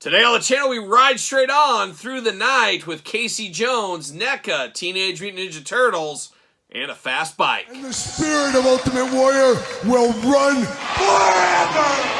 Today on the channel, we ride straight on through the night with Casey Jones, NECA, Teenage Mutant Ninja Turtles, and a fast bike. And the spirit of Ultimate Warrior will run forever!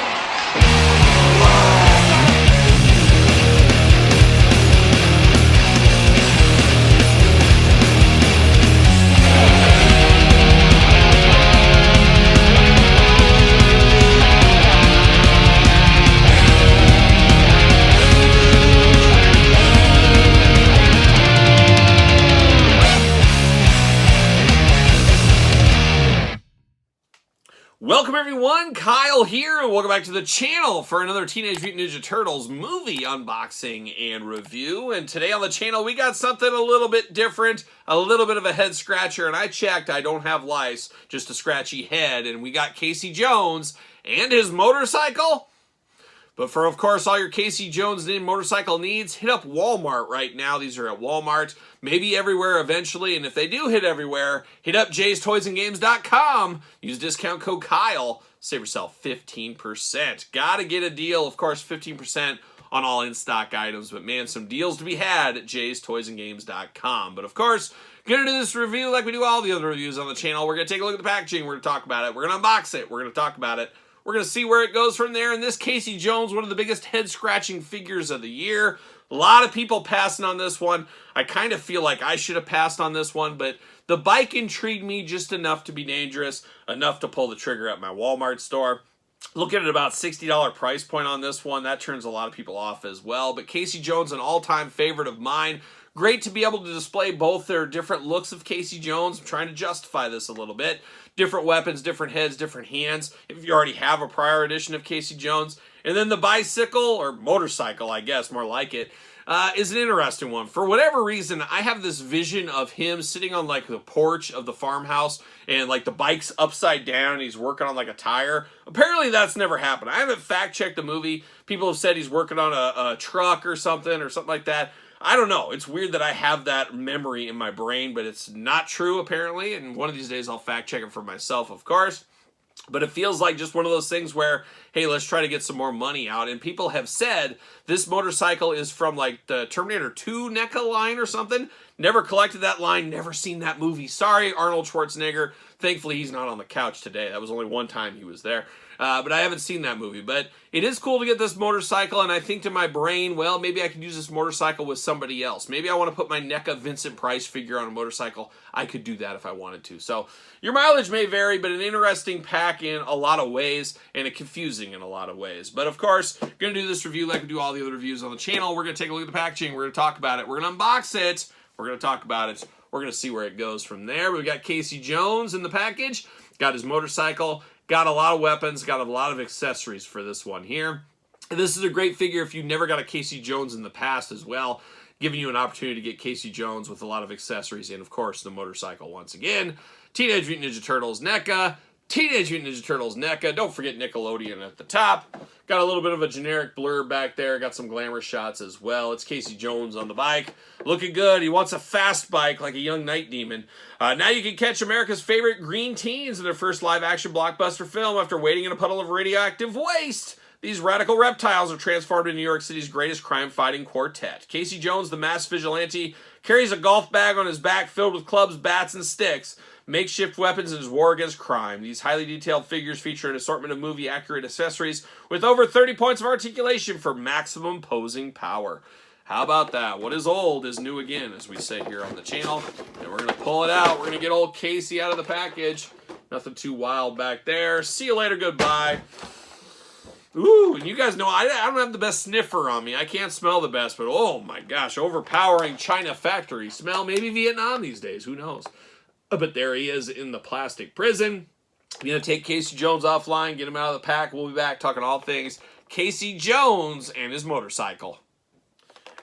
Welcome everyone, Kyle here, and welcome back to the channel for another Teenage Mutant Ninja Turtles movie unboxing and review. And today on the channel, we got something a little bit different, a little bit of a head scratcher, and I checked, I don't have lice, just a scratchy head, and we got Casey Jones and his motorcycle. But for, of course, all your Casey Jones motorcycle needs, hit up Walmart right now. These are at Walmart, maybe everywhere eventually. And if they do hit everywhere, hit up jaystoysandgames.com. Use discount code Kyle. Save yourself 15%. Gotta get a deal. Of course, 15% on all in-stock items. But man, some deals to be had at jaystoysandgames.com. But of course, gonna do this review like we do all the other reviews on the channel. We're gonna take a look at the packaging. We're gonna talk about it. We're gonna unbox it. We're gonna talk about it. We're going to see where it goes from there. And this Casey Jones, one of the biggest head-scratching figures of the year. A lot of people passing on this one. I kind of feel like I should have passed on this one, but the bike intrigued me just enough to be dangerous, enough to pull the trigger at my Walmart store. Looking at about $60 price point on this one, that turns a lot of people off as well. But Casey Jones, an all-time favorite of mine. Great to be able to display both their different looks of Casey Jones. I'm trying to justify this a little bit. Different weapons, different heads, different hands. If you already have a prior edition of Casey Jones. And then the bicycle, or motorcycle, I guess, more like it, is an interesting one. For whatever reason, I have this vision of him sitting on like the porch of the farmhouse and like the bike's upside down and he's working on like a tire. Apparently that's never happened. I haven't fact-checked the movie. People have said he's working on a truck or something like that. I don't know. It's weird that I have that memory in my brain, but it's not true apparently. And one of these days I'll fact check it for myself, of course. But it feels like just one of those things where, hey, let's try to get some more money out. And people have said this motorcycle is from like the Terminator 2 NECA line or something. Never collected that line, never seen that movie. Sorry, Arnold Schwarzenegger. Thankfully, he's not on the couch today. That was only one time he was there. But I haven't seen that movie. But it is cool to get this motorcycle, and I think to my brain, well, maybe I could use this motorcycle with somebody else. Maybe I want to put my NECA Vincent Price figure on a motorcycle. I could do that if I wanted to. So your mileage may vary, but an interesting pack in a lot of ways, and a confusing in a lot of ways. But of course, going to do this review like we do all the other reviews on the channel. We're going to take a look at the packaging. We're going to talk about it. We're going to unbox it. We're going to talk about it. We're going to see where it goes from there. We've got Casey Jones in the package. Got his motorcycle. Got a lot of weapons. Got a lot of accessories for this one here. And this is a great figure if you've never got a Casey Jones in the past as well. Giving you an opportunity to get Casey Jones with a lot of accessories. And of course, the motorcycle once again. Teenage Mutant Ninja Turtles NECA. Teenage Mutant Ninja Turtles NECA. Don't forget Nickelodeon at the top. Got a little bit of a generic blur back there. Got some glamour shots as well. It's Casey Jones on the bike. Looking good. He wants a fast bike like a young night demon. Now you can catch America's favorite green teens in their first live-action blockbuster film after waiting in a puddle of radioactive waste. These radical reptiles are transformed into New York City's greatest crime-fighting quartet. Casey Jones, the masked vigilante, carries a golf bag on his back filled with clubs, bats, and sticks. Makeshift weapons in his war against crime. These highly detailed figures feature an assortment of movie-accurate accessories with over 30 points of articulation for maximum posing power. How about that? What is old is new again, as we say here on the channel. And we're going to pull it out. We're going to get old Casey out of the package. Nothing too wild back there. See you later. Goodbye. Ooh, and you guys know I don't have the best sniffer on me. I can't smell the best, but oh my gosh, overpowering China factory smell. Maybe Vietnam these days. Who knows? But there he is in the plastic prison. I'm going to take Casey Jones offline, get him out of the pack. We'll be back talking all things Casey Jones and his motorcycle.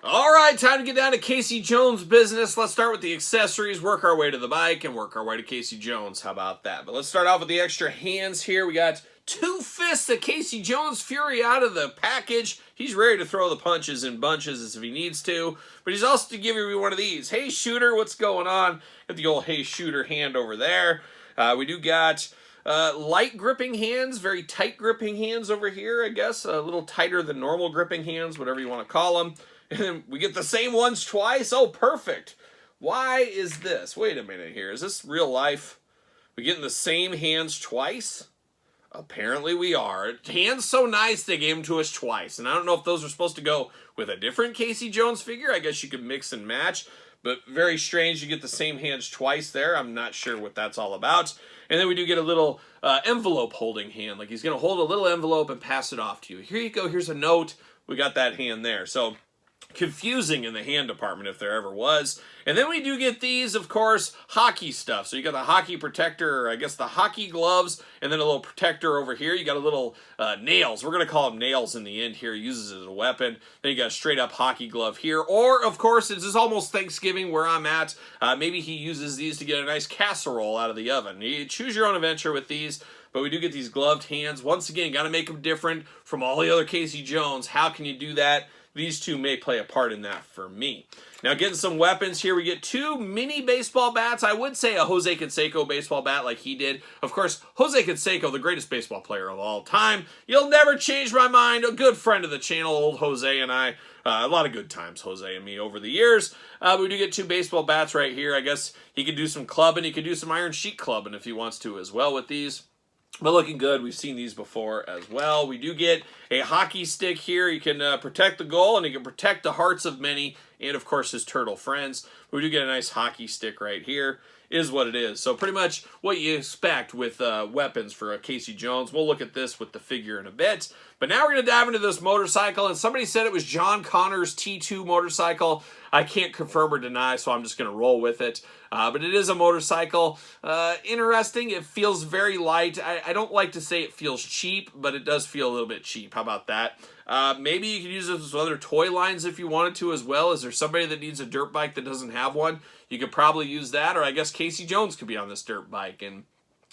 All right, time to get down to Casey Jones business. Let's start with the accessories, work our way to the bike, and work our way to Casey Jones. How about that? But let's start off with the extra hands here. We got two fists of Casey Jones Fury out of the package. He's ready to throw the punches in bunches as if he needs to. But he's also to give you one of these. Hey, shooter, what's going on? Got the old hey, shooter hand over there. We do got light gripping hands, very tight gripping hands over here, I guess. A little tighter than normal gripping hands, whatever you want to call them. And then we get the same ones twice. Oh, perfect. Why is this? Wait a minute here. Is this real life? We getting the same hands twice? Apparently we are. Hands so nice they gave them to us twice. And I don't know if those are supposed to go with a different Casey Jones figure. I guess you could mix and match. But very strange you get the same hands twice there. I'm not sure what that's all about. And then we do get a little envelope holding hand. Like he's going to hold a little envelope and pass it off to you. Here you go. Here's a note. We got that hand there. So confusing in the hand department if there ever was. And then we do get these, of course, hockey stuff. So you got the hockey protector, or I guess the hockey gloves, and then a little protector over here. You got a little nails. We're going to call them nails in the end here. He uses it as a weapon. Then you got a straight up hockey glove here. Or, of course, this is almost Thanksgiving where I'm at. Maybe he uses these to get a nice casserole out of the oven. You choose your own adventure with these. But we do get these gloved hands. Once again, got to make them different from all the other Casey Jones. How can you do that? These two may play a part in that for me. Now getting some weapons here, we get two mini baseball bats. I would say a Jose Canseco baseball bat like he did. Of course, Jose Canseco, the greatest baseball player of all time. You'll never change my mind. A good friend of the channel, old Jose and I. A lot of good times, Jose and me, over the years. We do get two baseball bats right here. I guess he could do some clubbing. He could do some iron sheet clubbing if he wants to as well with these. But looking good. We've seen these before as well. We do get a hockey stick here. You can protect the goal, and you can protect the hearts of many, and of course his turtle friends. We do get a nice hockey stick right here. Is what it is. So pretty much what you expect with weapons for a Casey Jones. We'll look at this with the figure in a bit. But now we're going to dive into this motorcycle. And somebody said it was John Connor's T2 motorcycle. I can't confirm or deny, so I'm just going to roll with it. But it is a motorcycle. Interesting. It feels very light. I don't like to say it feels cheap, but it does feel a little bit cheap. How about that? Maybe you could use this with other toy lines if you wanted to as well. Is there somebody that needs a dirt bike that doesn't have one? You could probably use that, or I guess Casey Jones could be on this dirt bike. And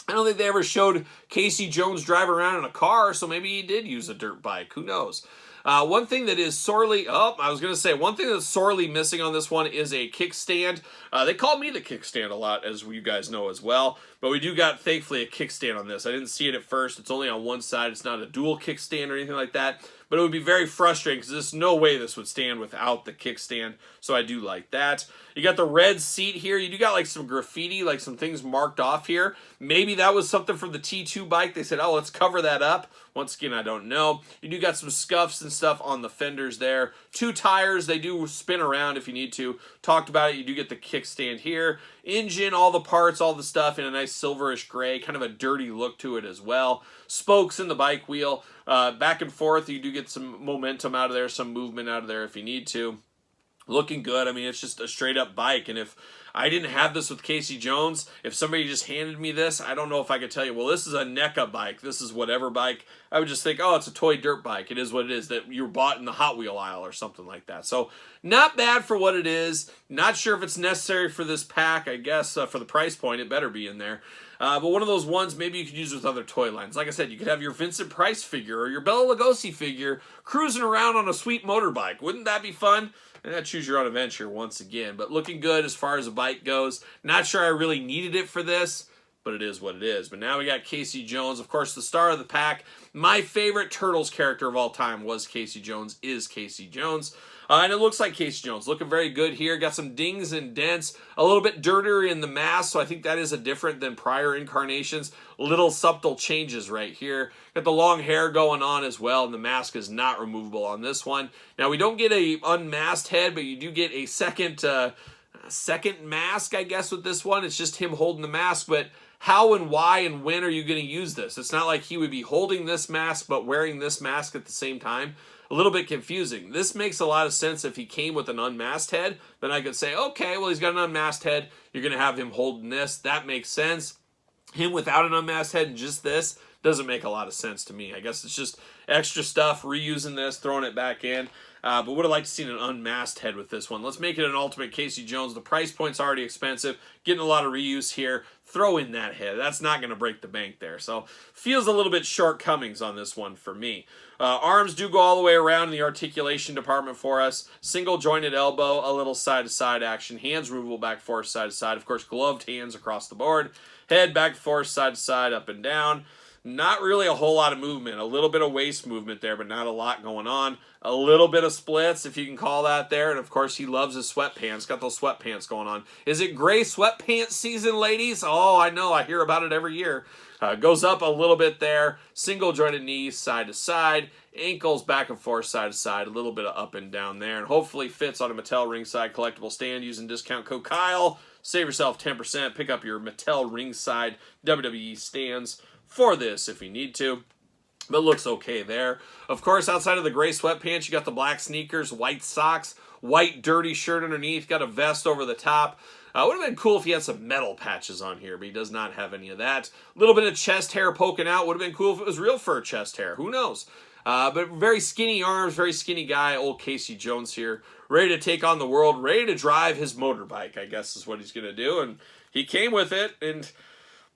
I don't think they ever showed Casey Jones drive around in a car, so maybe he did use a dirt bike. Who knows? One thing that is sorely, one thing that's sorely missing on this one is a kickstand. They call me the kickstand a lot, as you guys know as well. But we do got, thankfully, a kickstand on this. I didn't see it at first. It's only on one side. It's not a dual kickstand or anything like that. But it would be very frustrating because there's no way this would stand without the kickstand. So I do like that. You got the red seat here. You do got like some graffiti, like some things marked off here. Maybe that was something from the T2 bike. They said, oh, let's cover that up. Once again, I don't know. You do got some scuffs and stuff on the fenders there. Two tires. They do spin around if you need to. Talked about it. You do get the kickstand here. Engine, all the parts, all the stuff in a nice silverish gray. Kind of a dirty look to it as well. Spokes in the bike wheel. Back and forth. You do get some momentum out of there. Some movement out of there if you need to. Looking good. I mean, it's just a straight up bike. And if I didn't have this with Casey Jones, if somebody just handed me this, I don't know if I could tell you, well, this is a NECA bike. This is whatever bike. I would just think, oh, it's a toy dirt bike. It is what it is, that you bought in the Hot Wheel aisle or something like that. So not bad for what it is. Not sure if it's necessary for this pack. I guess for the price point, it better be in there. But one of those ones maybe you could use with other toy lines. Like I said, you could have your Vincent Price figure or your Bela Lugosi figure cruising around on a sweet motorbike. Wouldn't that be fun? And choose your own adventure once again. But looking good as far as a bike goes. Not sure I really needed it for this, but it is what it is. But now we got Casey Jones, of course, the star of the pack. My favorite Turtles character of all time was Casey Jones, is Casey Jones. And it looks like Casey Jones. Looking very good here. Got some dings and dents. A little bit dirtier in the mask, so I think that is a different than prior incarnations. Little subtle changes right here. Got the long hair going on as well, and the mask is not removable on this one. Now, we don't get a unmasked head, but you do get a second mask, I guess, with this one. It's just him holding the mask, but how and why and when are you going to use this? It's not like he would be holding this mask but wearing this mask at the same time. A little bit confusing. This makes a lot of sense if he came with an unmasked head. Then I could say, okay, well, he's got an unmasked head. You're going to have him holding this. That makes sense. Him without an unmasked head and just this doesn't make a lot of sense to me. I guess it's just extra stuff, reusing this, throwing it back in. but would have liked to see an unmasked head with this one. Let's make it an Ultimate Casey Jones. The price point's already expensive. Getting a lot of reuse here. Throw in that head. That's not going to break the bank there. So feels a little bit shortcomings on this one for me. Arms do go all the way around in the articulation department for us. Single jointed elbow, a little side-to-side action. Hands removable back and forth, side-to-side. Of course, gloved hands across the board. Head back and forth, side-to-side, up and down. Not really a whole lot of movement. A little bit of waist movement there, but not a lot going on. A little bit of splits, if you can call that there. And, of course, he loves his sweatpants. Got those sweatpants going on. Is it gray sweatpants season, ladies? Oh, I know. I hear about it every year. Goes up a little bit there. Single jointed knees, side to side. Ankles back and forth, side to side. A little bit of up and down there. And hopefully fits on a Mattel Ringside collectible stand using discount code Kyle. Save yourself 10%. Pick up your Mattel Ringside WWE stands for this if you need to. But looks okay there. Of course, outside of the gray sweatpants, you got the black sneakers, white socks, white dirty shirt underneath, got a vest over the top. Would have been cool if he had some metal patches on here, but he does not have any of that. A little bit of chest hair poking out. Would have been cool if it was real fur chest hair. Who knows? But very skinny arms, very skinny guy. Old Casey Jones here. Ready to take on the world. Ready to drive his motorbike, I guess is what he's going to do. And he came with it. And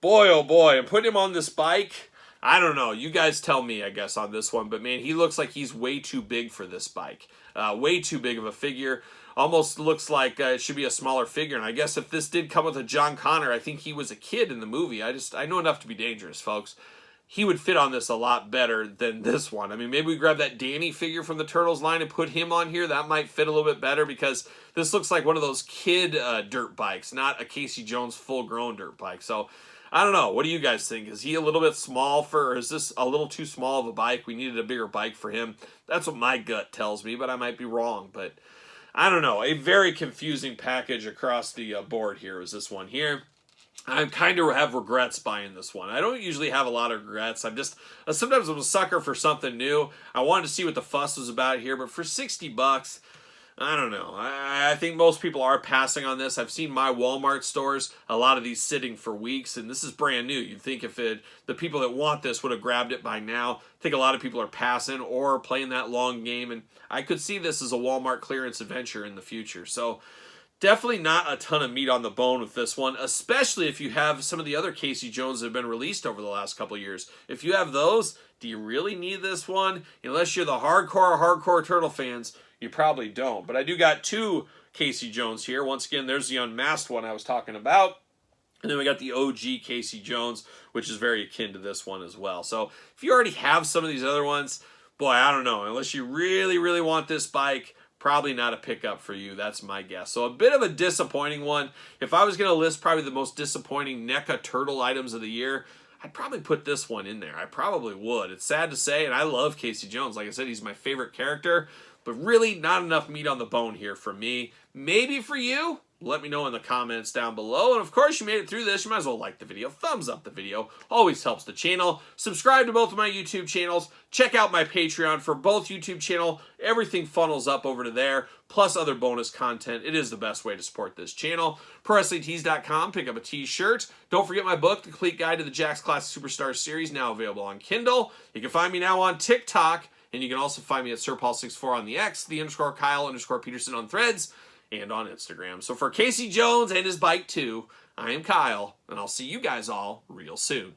boy, oh boy. And putting him on this bike, I don't know. You guys tell me, I guess, on this one. But, man, he looks like he's way too big for this bike. Way too big of a figure. Almost looks like it should be a smaller figure. And I guess if this did come with a John Connor, I think he was a kid in the movie. I know enough to be dangerous, folks. He would fit on this a lot better than this one. I mean, maybe we grab that Danny figure from the Turtles line and put him on here. That might fit a little bit better because this looks like one of those kid dirt bikes, not a Casey Jones full-grown dirt bike. So, I don't know. What do you guys think? Is he a little bit small for, or is this a little too small of a bike? We needed a bigger bike for him. That's what my gut tells me, but I might be wrong. But I don't know. A very confusing package across the board here is this one here. I kind of have regrets buying this one. I don't usually have a lot of regrets. Sometimes I'm a sucker for something new. I wanted to see what the fuss was about here, but for 60 bucks, I don't know. I think most people are passing on this. I've seen my Walmart stores, a lot of these sitting for weeks, and this is brand new. You'd think if the people that want this would have grabbed it by now. I think a lot of people are passing or playing that long game, and I could see this as a Walmart clearance adventure in the future. So, definitely not a ton of meat on the bone with this one, especially if you have some of the other Casey Jones that have been released over the last couple years. If you have those, do you really need this one? Unless you're the hardcore Turtle fans, you probably don't. But I do got two Casey Jones here. Once again, there's the unmasked one I was talking about. And then we got the OG Casey Jones, which is very akin to this one as well. So if you already have some of these other ones, boy, I don't know. Unless you really, really want this bike, probably not a pickup for you. That's my guess. So a bit of a disappointing one. If I was going to list probably the most disappointing NECA Turtle items of the year, I'd probably put this one in there. I probably would. It's sad to say, and I love Casey Jones. Like I said, he's my favorite character, but really not enough meat on the bone here for me. Maybe for you. Let me know in the comments down below. And of course, you made it through this. You might as well like the video. Thumbs up the video. Always helps the channel. Subscribe to both of my YouTube channels. Check out my Patreon for both YouTube channel. Everything funnels up over to there, plus other bonus content. It is the best way to support this channel. ProWrestlingTees.com. Pick up a t-shirt. Don't forget my book, The Complete Guide to the Jakks Classic Superstars Series, now available on Kindle. You can find me now on TikTok, and you can also find me at SirPaul64 on the X, the _Kyle_Peterson on Threads, and on Instagram. So for Casey Jones and his bike too, I am Kyle, and I'll see you guys all real soon.